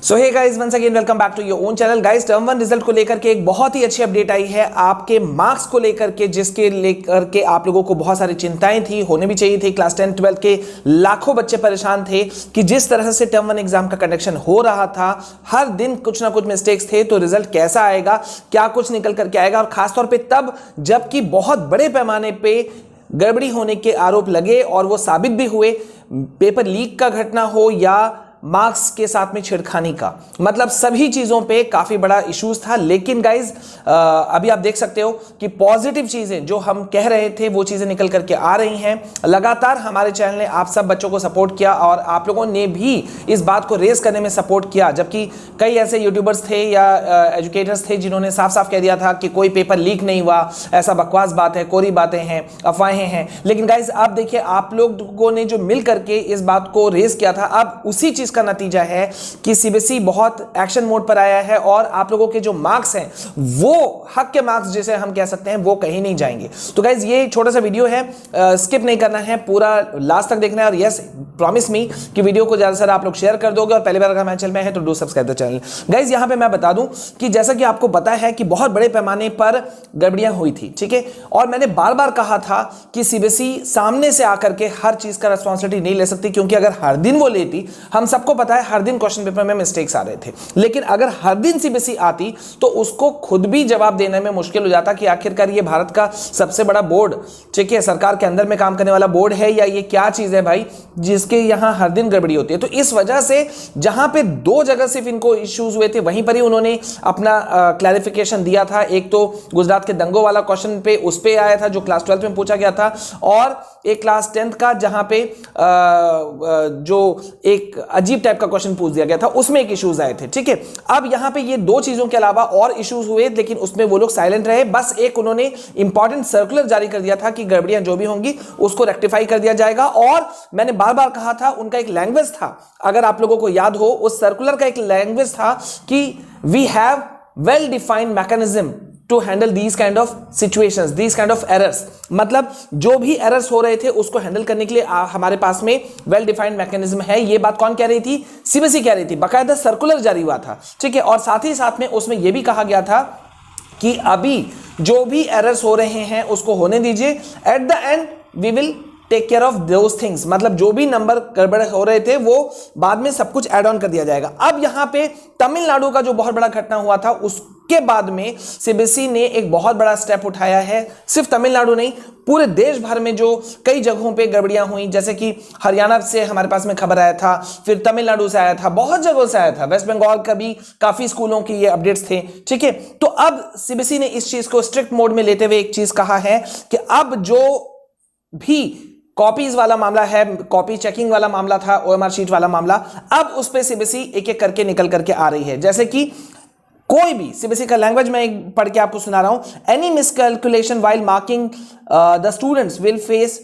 So hey guys, once again welcome back to your own channel. Guys, term one result को लेकर के एक बहुत ही अच्छी अपडेट आई है आपके मार्क्स को लेकर के, जिसके लेकर के आप लोगों को बहुत सारी चिंताएं थी, होने भी चाहिए थी। क्लास 10 12 के लाखों बच्चे परेशान थे कि जिस तरह से टर्म वन एग्जाम का कंडक्शन हो रहा था, हर दिन कुछ ना कुछ मिस्टेक्स थे, तो रिजल्ट कैसा आएगा, क्या कुछ निकल करके आएगा। और खासतौर पर तब जबकि बहुत बड़े पैमाने पर गड़बड़ी होने के आरोप लगे और वो साबित भी हुए, पेपर लीक का घटना हो या मार्क्स के साथ में छेड़खानी का, मतलब सभी चीजों पे काफी बड़ा इश्यूज था। लेकिन गाइज अभी आप देख सकते हो कि पॉजिटिव चीजें जो हम कह रहे थे वो चीजें निकल करके आ रही हैं। लगातार हमारे चैनल ने आप सब बच्चों को सपोर्ट किया और आप लोगों ने भी इस बात को रेज करने में सपोर्ट किया, जबकि कई ऐसे यूट्यूबर्स थे या एजुकेटर्स थे जिन्होंने साफ साफ कह दिया था कि कोई पेपर लीक नहीं हुआ, ऐसा बकवास बात है, कोरी बातें हैं, अफवाहें हैं। लेकिन गाइज आप देखिए, आप लोगों ने जो मिल करके इस बात को रेज किया था, अब उसी चीज का नतीजा है कि सीबीएसई बहुत एक्शन मोड पर आया है और आप लोगों के जो मार्क्स हैं वो हक के मार्क्स जिसे हम कह सकते हैं वो कहीं नहीं जाएंगे। तो गाइज ये छोटा सा वीडियो है, स्किप नहीं करना है, पूरा लास्ट तक देखना है। और यस, प्रॉमिस मी कि वीडियो को ज्यादा से ज्यादा आप लोग शेयर कर दोगे और पहली बार अगर हमारे चैनल में है तो do subscribe the channel. Guys यहां पे मैं बता दूं कि जैसा कि आपको पता है कि बहुत बड़े पैमाने पर गड़बड़ियां हुई थी, ठीक है, और मैंने बार बार कहा था कि सीबीएसई सामने से आकर के हर चीज का रिस्पॉन्सिबिलिटी नहीं ले सकती, क्योंकि अगर हर दिन वो लेती, हम सबको पता है हर दिन क्वेश्चन पेपर में मिस्टेक्स आ रहे थे, लेकिन अगर हर दिन सीबीएसई आती तो उसको खुद भी जवाब देने में मुश्किल हो जाता कि आखिरकार ये भारत का सबसे बड़ा बोर्ड, ठीक है, सरकार के अंदर में काम करने वाला बोर्ड है या ये क्या चीज है भाई जिसके यहां हर दिन गड़बड़ी होती है। तो इस वजह से जहां पे दो जगह सिर्फ इनको इश्यूज हुए थे वहीं पर ही उन्होंने अपना क्लैरिफिकेशन दिया था। एक तो गुजरात के दंगों वाला क्वेश्चन पे उस पे आया था जो क्लास 12 में पूछा गया था, और एक क्लास 10 का जहां पे जो एक अजीब टाइप का क्वेश्चन पूछ दिया गया था, उसमें एक इश्यूज आए थे, ठीक है। अब यहां पे ये दो चीजों के अलावा और इश्यूज हुए, लेकिन उसमें वो लोग साइलेंट रहे। बस एक उन्होंने इंपॉर्टेंट सर्कुलर जारी कर दिया था कि गड़बड़ियां जो भी होंगी उसको रेक्टिफाई कर दिया जाएगा। और मैंने बार बार कहा था, उनका एक लैंग्वेज था, अगर आप लोगों को याद हो, उस सर्कुलर का एक लैंग्वेज था कि we have well defined mechanism to handle these kind of situations, these kind of errors. मतलब जो भी एरर्स हो रहे थे उसको हैंडल करने के लिए हमारे पास में वेल डिफाइंड मैकेनिज्म है। ये बात कौन कह रही थी? सीबीएसई कह रही थी, बाकायदा सर्कुलर जारी हुआ था, ठीक है। और साथ ही साथ में उसमें यह भी कहा गया था कि अभी जो भी एरर्स हो रहे हैं उसको होने दीजिए, at the end we will take care of those things. मतलब जो भी नंबर गड़बड़ हो रहे थे वो बाद में सब कुछ ऐड ऑन कर दिया जाएगा। अब यहां पे तमिलनाडु का जो बहुत बड़ा घटना हुआ था उसके बाद में सीबीएसई ने एक बहुत बड़ा स्टेप उठाया है। सिर्फ तमिलनाडु नहीं, पूरे देश भर में जो कई जगहों पे गड़बड़ियां हुई, जैसे कि हरियाणा से हमारे पास में खबर आया था, फिर तमिलनाडु से आया था, बहुत जगहों से आया था, वेस्ट बंगाल का भी काफी स्कूलों की ये अपडेट्स थे, ठीक है। तो अब सीबीएसई ने इस चीज को स्ट्रिक्ट मोड में लेते हुए एक चीज कहा है कि अब जो भी कॉपीज वाला मामला है, कॉपी चेकिंग वाला मामला था, ओएमआर शीट वाला मामला, अब उस पे सीबीएसई एक एक करके निकल करके आ रही है। जैसे कि कोई भी सीबीएसई का लैंग्वेज मैं पढ़ के आपको सुना रहा हूं, any miscalculation while marking the students will face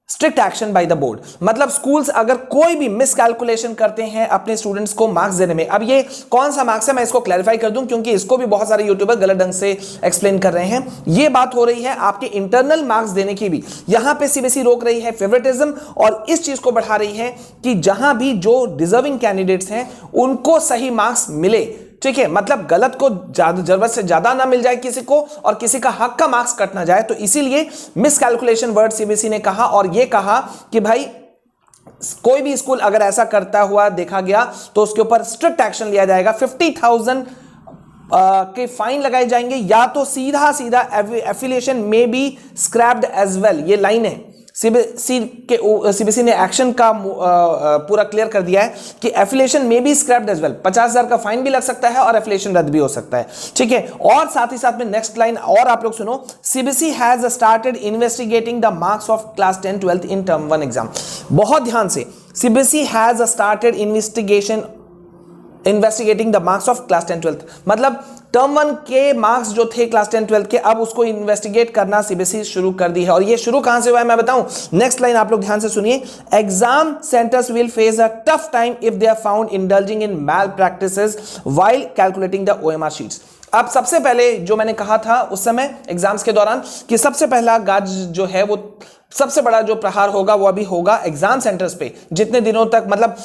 strict action by the board. मतलब स्कूल्स अगर कोई भी मिसकैलकुलेशन करते हैं अपने स्टूडेंट्स को मार्क्स देने में, अब ये कौन सा मार्क्स है मैं इसको क्लैरिफाई कर दूं, क्योंकि इसको भी बहुत सारे यूट्यूबर गलत ढंग से एक्सप्लेन कर रहे हैं। ये बात हो रही है आपके इंटरनल मार्क्स देने की भी, यहां पे सीबीएसई रोक रही है फेवरेटिज्म, और इस चीज को बढ़ा रही है कि जहां भी जो डिजर्विंग कैंडिडेट्स हैं उनको सही मार्क्स मिले, ठीक है। मतलब गलत को जरूरत से ज्यादा ना मिल जाए किसी को, और किसी का हक का मार्क्स कट ना जाए। तो इसीलिए मिसकैलकुलेशन वर्ड सीबीएसई ने कहा, और यह कहा कि भाई कोई भी स्कूल अगर ऐसा करता हुआ देखा गया तो उसके ऊपर स्ट्रिक्ट एक्शन लिया जाएगा। 50,000 के फाइन लगाए जाएंगे, या तो सीधा सीधा एफिलिएशन में बी स्क्रैप्ड एज वेल। ये लाइन है सीबीएसई ने एक्शन का पूरा क्लियर कर दिया है कि एफिलिएशन में बी स्क्रैप्ड एज वेल। 50,000 का फाइन भी लग सकता है और एफिलिएशन रद्द भी हो सकता है, ठीक है। और साथ ही साथ में नेक्स्ट लाइन और आप लोग सुनो, CBSE has started investigating the marks of class 10 12 in term 1 exam. बहुत ध्यान से, CBSE has started investigating the marks of class 10 12, मतलब टर्म 1 के मार्क्स जो थे क्लास 10 12 के, अब उसको इन्वेस्टिगेट करना सीबीएसई शुरू कर दी है। और ये शुरू कहां से हुआ है मैं बताऊं, नेक्स्ट लाइन आप लोग ध्यान से सुनिए, exam centres will face a tough time if they are found indulging in malpractices while calculating the OMR sheets. अब सबसे पहले जो मैंने कहा था उस समय एग्जाम्स के दौरान कि सबसे पहला गाज जो है वो सबसे बड़ा जो प्रहार होगा वो अभी होगा एग्जाम सेंटर्स पे। जितने दिनों तक, मतलब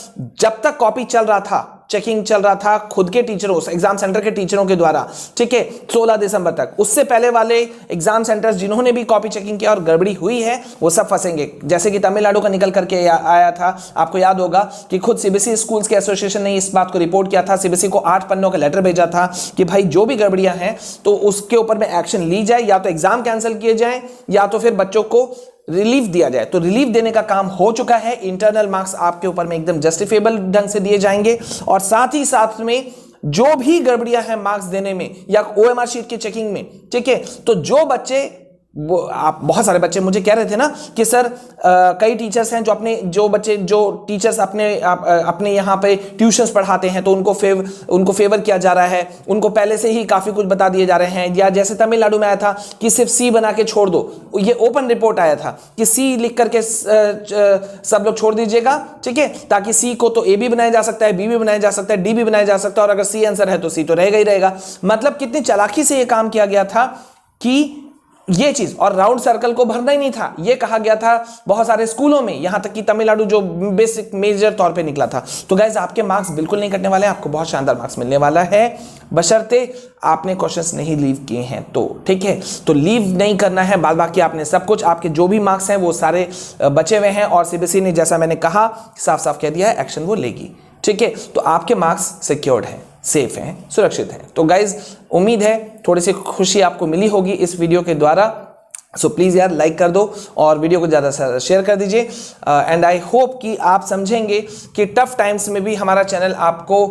जब तक कॉपी चल रहा था, चेकिंग चल रहा था खुद के टीचरों, एग्जाम सेंटर के टीचरों के द्वारा, ठीक है, 16 दिसंबर तक, उससे पहले वाले एग्जाम सेंटर्स जिन्होंने भी कॉपी चेकिंग किया और गड़बड़ी हुई है वो सब फंसेंगे। जैसे कि तमिलनाडु का निकल करके आया था, आपको याद होगा कि खुद सीबीएसई स्कूल्स के एसोसिएशन ने इस बात को रिपोर्ट किया था, सीबीएसई को 8 पन्नों का लेटर भेजा था कि भाई जो भी गड़बड़ियां हैं तो उसके ऊपर में एक्शन ली जाए, या तो एग्जाम कैंसिल किए जाए या तो फिर बच्चों को रिलीफ दिया जाए। तो रिलीफ देने का काम हो चुका है। इंटरनल मार्क्स आपके ऊपर में एकदम जस्टिफिएबल ढंग से दिए जाएंगे, और साथ ही साथ में जो भी गड़बड़ियां हैं मार्क्स देने में या ओएमआर शीट की चेकिंग में, ठीक है, तो जो बच्चे, वो आप बहुत सारे बच्चे मुझे कह रहे थे ना कि सर कई टीचर्स हैं जो टीचर्स अपने यहाँ पे ट्यूशंस पढ़ाते हैं तो उनको फेवर किया जा रहा है, उनको पहले से ही काफी कुछ बता दिए जा रहे हैं। या जैसे तमिलनाडु में आया था कि सिर्फ सी बना के छोड़ दो, ये ओपन रिपोर्ट आया था कि सी लिख करके सब लोग छोड़ दीजिएगा, ठीक है, ताकि सी को तो ए भी बनाया जा सकता है, बी भी बनाया जा सकता है, डी भी बनाया जा सकता है, और अगर सी आंसर है तो सी तो रहेगा ही रहेगा। मतलब कितनी चालाकी से ये काम किया गया था कि ये चीज, और राउंड सर्कल को भरना ही नहीं था, ये कहा गया था बहुत सारे स्कूलों में, यहां तक कि तमिलनाडु जो बेसिक मेजर तौर पे निकला था। तो गाइस आपके मार्क्स बिल्कुल नहीं कटने वाले हैं, आपको बहुत शानदार मार्क्स मिलने वाला है, बशर्ते आपने क्वेश्चंस नहीं लीव किए हैं तो, ठीक है। तो लीव नहीं करना है, बाद बाकी आपने सब कुछ, आपके जो भी मार्क्स हैं वो सारे बचे हुए हैं, और सीबीएसई ने जैसा मैंने कहा साफ साफ कह दिया है एक्शन वो लेगी, ठीक है। तो आपके मार्क्स सिक्योर्ड है, सेफ हैं, सुरक्षित हैं। तो गाइज उम्मीद है थोड़ी सी खुशी आपको मिली होगी इस वीडियो के द्वारा। सो प्लीज़ यार लाइक कर दो और वीडियो को ज़्यादा से शेयर कर दीजिए। एंड आई होप कि आप समझेंगे कि टफ टाइम्स में भी हमारा चैनल आपको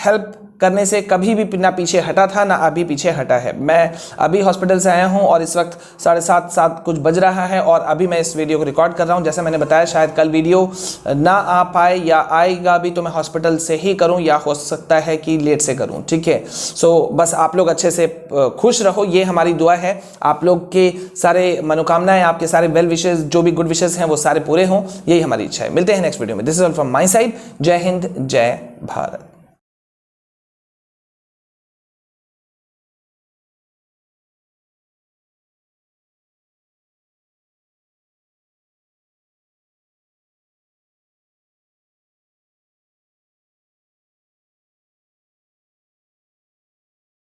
हेल्प करने से कभी भी ना पीछे हटा था ना अभी पीछे हटा है। मैं अभी हॉस्पिटल से आया हूं और इस वक्त 7:30 कुछ बज रहा है और अभी मैं इस वीडियो को रिकॉर्ड कर रहा हूं। जैसे मैंने बताया शायद कल वीडियो ना आ पाए या आएगा भी तो मैं हॉस्पिटल से ही करूं या हो सकता है कि लेट से करूं, ठीक है। सो बस आप लोग अच्छे से खुश रहो, ये हमारी दुआ है। आप लोग के सारे मनोकामनाएं, आपके सारे वेल विशेस, जो भी गुड विशेस हैं वो सारे पूरे हों, यही हमारी इच्छा है। मिलते हैं नेक्स्ट वीडियो में। This is all from my side. जय हिंद, जय भारत।